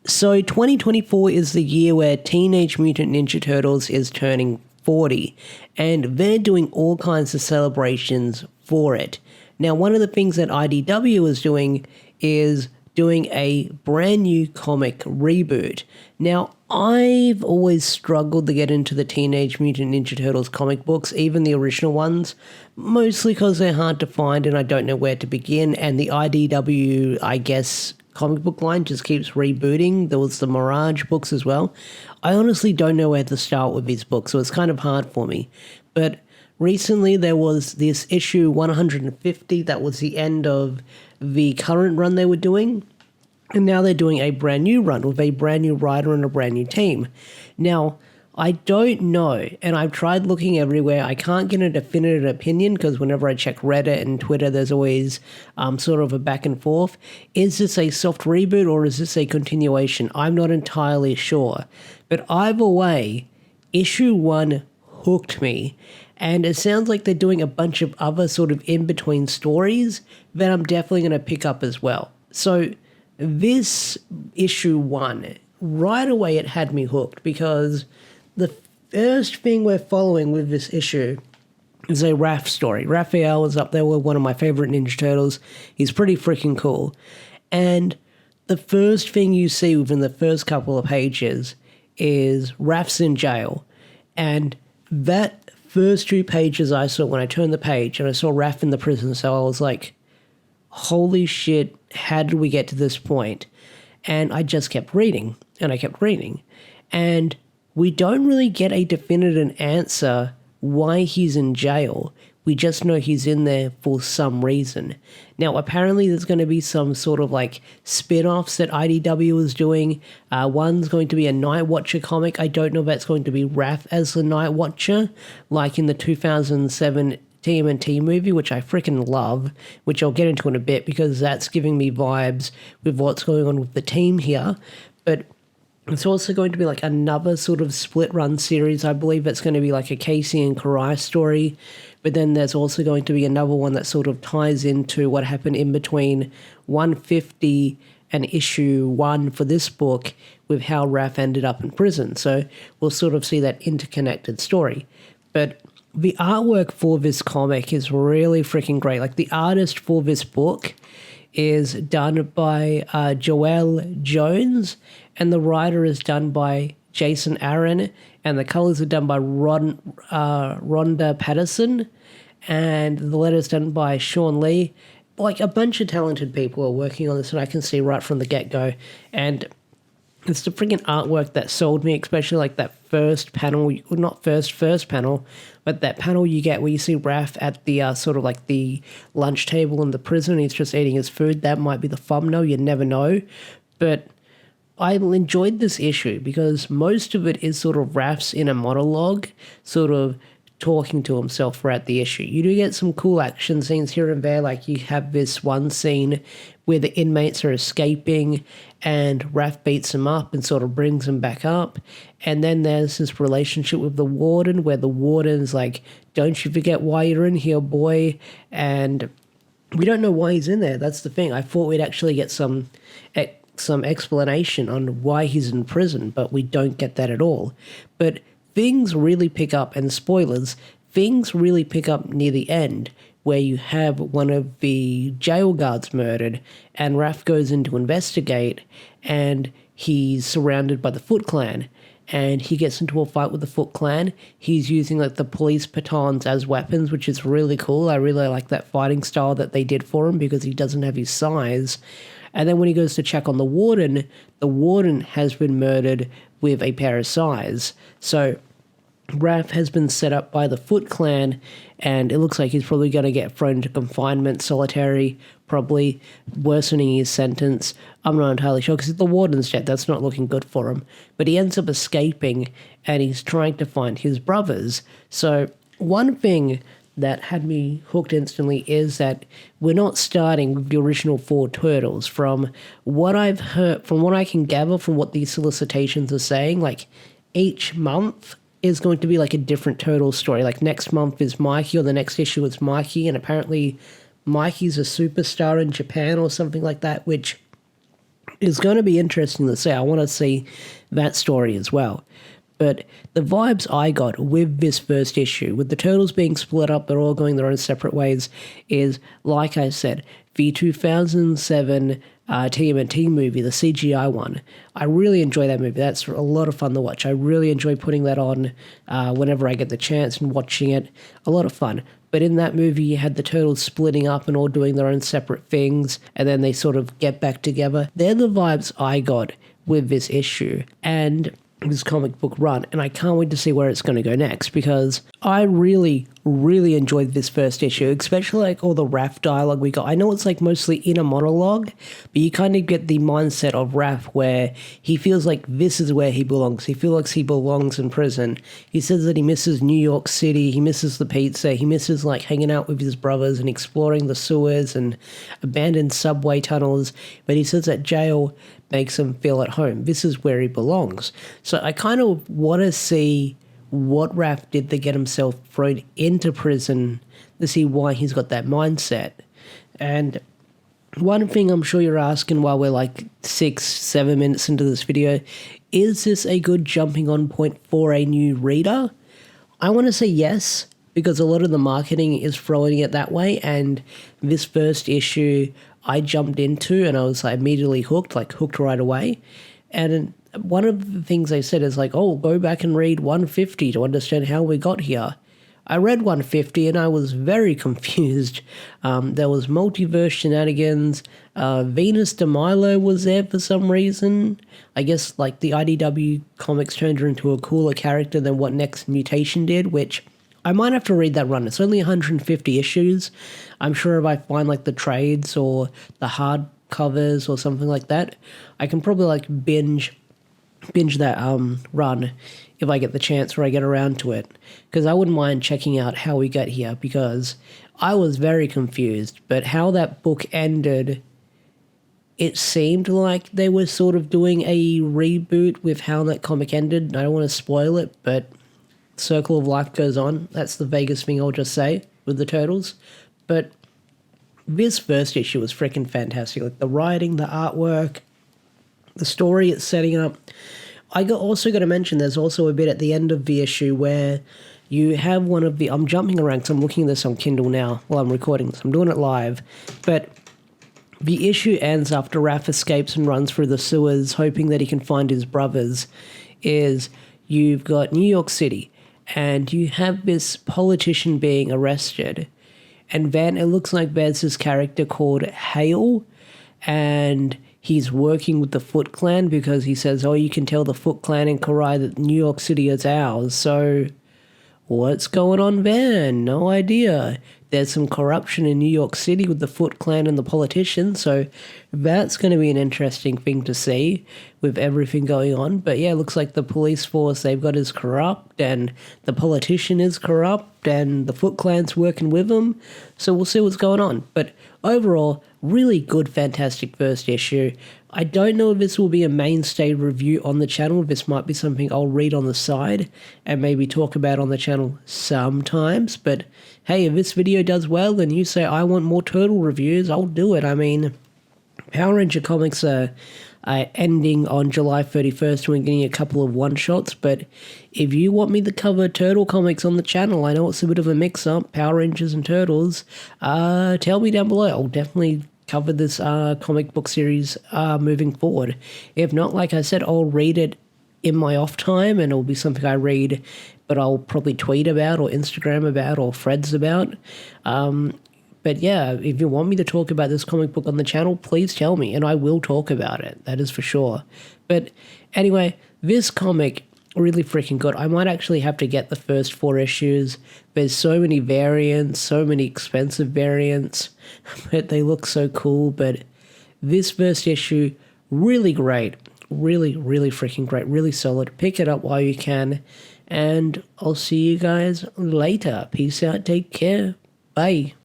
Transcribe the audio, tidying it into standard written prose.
So 2024 is the year where Teenage Mutant Ninja Turtles is turning 40, and they're doing all kinds of celebrations for it. Now, one of the things that IDW is doing a brand new comic reboot. Now, I've always struggled to get into the Teenage Mutant Ninja Turtles comic books, even the original ones, mostly because they're hard to find and I don't know where to begin, and the IDW, I guess, comic book line just keeps rebooting. There was the Mirage books as well. I honestly don't know where to start with these books, so it's kind of hard for me. But recently there was this issue 150 that was the end of the current run they were doing, and now they're doing a brand new run with a brand new writer and a brand new team. Now, I don't know, and I've tried looking everywhere. I can't get a definitive opinion because whenever I check Reddit and Twitter, there's always sort of a back and forth. Is this a soft reboot or is this a continuation? I'm not entirely sure. But either way, issue 1 hooked me, and it sounds like they're doing a bunch of other sort of in-between stories that I'm definitely going to pick up as well. So this issue 1, right away it had me hooked because the first thing we're following with this issue is a Raph story. Raphael is up there with one of my favorite Ninja Turtles. He's pretty freaking cool. And the first thing you see within the first couple of pages is Raph's in jail. And that first 2 pages I saw when I turned the page and I saw Raph in the prison cell, I was like, holy shit, how did we get to this point? And I just kept reading, and I kept reading. And we don't really get a definitive answer why he's in jail. We just know he's in there for some reason. Now, apparently there's going to be some sort of like spin-offs that IDW is doing. One's going to be a Night Watcher comic. I don't know if that's going to be Raph as the Night Watcher, like in the 2007 TMNT movie, which I freaking love, which I'll get into in a bit because that's giving me vibes with what's going on with the team here. But it's also going to be like another sort of split run series. I believe it's going to be like a Casey and Karai story. But then there's also going to be another one that sort of ties into what happened in between 150 and issue 1 for this book with how Raph ended up in prison. So we'll sort of see that interconnected story. But the artwork for this comic is really freaking great. Like the artist for this book is done by Joelle Jones, and the writer is done by Jason Aaron, and the colors are done by Rhonda Patterson, and the letters done by Sean Lee. Like a bunch of talented people are working on this, and I can see right from the get-go. And it's the freaking artwork that sold me, especially like that first panel, well, not first panel, but that panel you get where you see Raph at the sort of like the lunch table in the prison. He's just eating his food. That might be the thumbnail. You never know. But I enjoyed this issue because most of it is sort of Raph's inner monologue, sort of talking to himself throughout the issue. You do get some cool action scenes here and there, like you have this one scene where the inmates are escaping and Raph beats him up and sort of brings him back up. And then there's this relationship with the warden where the warden's like, don't you forget why you're in here, boy. And we don't know why he's in there. That's the thing. I thought we'd actually get some explanation on why he's in prison, but we don't get that at all. But things really pick up, and spoilers, things really pick up near the end where you have one of the jail guards murdered and Raph goes in to investigate and he's surrounded by the Foot Clan and he gets into a fight with the Foot Clan. He's using like the police batons as weapons, which is really cool. I really like that fighting style that they did for him because he doesn't have his size. And then when he goes to check on the warden has been murdered with a pair of sais. So Raph has been set up by the Foot Clan, and it looks like he's probably going to get thrown into confinement, solitary, probably worsening his sentence. I'm not entirely sure, because the warden's dead. That's not looking good for him. But he ends up escaping, and he's trying to find his brothers. So one thing that had me hooked instantly is that we're not starting with the original 4 Turtles. From what I've heard, from what I can gather from what these solicitations are saying, like each month is going to be like a different Turtle story. Like next month is Mikey, or the next issue is Mikey, and apparently Mikey's a superstar in Japan or something like that, which is going to be interesting to see. I want to see that story as well. But the vibes I got with this first issue, with the Turtles being split up, they're all going their own separate ways, is, like I said, the 2007 TMNT movie, the CGI one. I really enjoy that movie. That's a lot of fun to watch. I really enjoy putting that on whenever I get the chance and watching it. A lot of fun. But in that movie, you had the Turtles splitting up and all doing their own separate things, and then they sort of get back together. They're the vibes I got with this issue. And this comic book run, and I can't wait to see where it's going to go next, because I really enjoyed this first issue, especially like all the Raph dialogue we got. I know it's like mostly inner monologue, but you kind of get the mindset of Raph where he feels like this is where he belongs. He feels like he belongs in prison. He says that he misses New York City, he misses the pizza, he misses like hanging out with his brothers and exploring the sewers and abandoned subway tunnels, but he says that jail makes him feel at home. This is where he belongs. So I kind of want to see what Raph did to get himself thrown into prison, to see why he's got that mindset. And one thing I'm sure you're asking while we're like 6-7 minutes into this video, is this a good jumping on point for a new reader? I want to say yes, because a lot of the marketing is throwing it that way, and this first issue I jumped into and I was like immediately hooked right away. And one of the things they said is like, oh, go back and read 150 to understand how we got here. I read 150 and I was very confused. There was multiverse shenanigans. Venus de Milo was there for some reason. I guess like the IDW comics turned her into a cooler character than what Next Mutation did, which I might have to read that run. It's only 150 issues. I'm sure if I find like the trades or the hard covers or something like that, I can probably like binge that run if I get the chance or I get around to it. Because I wouldn't mind checking out how we got here, because I was very confused. But how that book ended, it seemed like they were sort of doing a reboot with how that comic ended. I don't want to spoil it, but Circle of Life goes on. That's the vaguest thing I'll just say with the Turtles. But this first issue was freaking fantastic. Like the writing, the artwork, the story it's setting up. Also got to mention there's also a bit at the end of the issue where you have one of the... I'm jumping around because I'm looking at this on Kindle now while I'm recording this. I'm doing it live. But the issue ends after Raph escapes and runs through the sewers hoping that he can find his brothers. You've got New York City, and you have this politician being arrested. And it looks like there's this character called Hale, and he's working with the Foot Clan because he says, oh, you can tell the Foot Clan in Karai that New York City is ours. So what's going on there? No idea. There's some corruption in New York City with the Foot Clan and the politicians, so that's going to be an interesting thing to see with everything going on. But yeah, it looks like the police force they've got is corrupt, and the politician is corrupt, and the Foot Clan's working with them, so we'll see what's going on. But overall, really good, fantastic first issue. I don't know if this will be a mainstay review on the channel. This might be something I'll read on the side and maybe talk about on the channel sometimes. But hey, if this video does well and you say I want more turtle reviews, I'll do it. I mean, Power Ranger comics are ending on July 31st. We're getting a couple of one-shots, but if you want me to cover turtle comics on the channel, I know it's a bit of a mix-up, Power Rangers and Turtles, tell me down below. I'll definitely cover this comic book series moving forward. If not, like I said, I'll read it in my off time, and it'll be something I read, but I'll probably tweet about or Instagram about or threads about. But yeah, if you want me to talk about this comic book on the channel, please tell me, and I will talk about it. That is for sure. But anyway, this comic, really freaking good. I might actually have to get the first 4 issues. There's so many variants, so many expensive variants, but they look so cool. But this first issue, really great. Really freaking great. Really solid. Pick it up while you can. And I'll see you guys later. Peace out. Take care. Bye.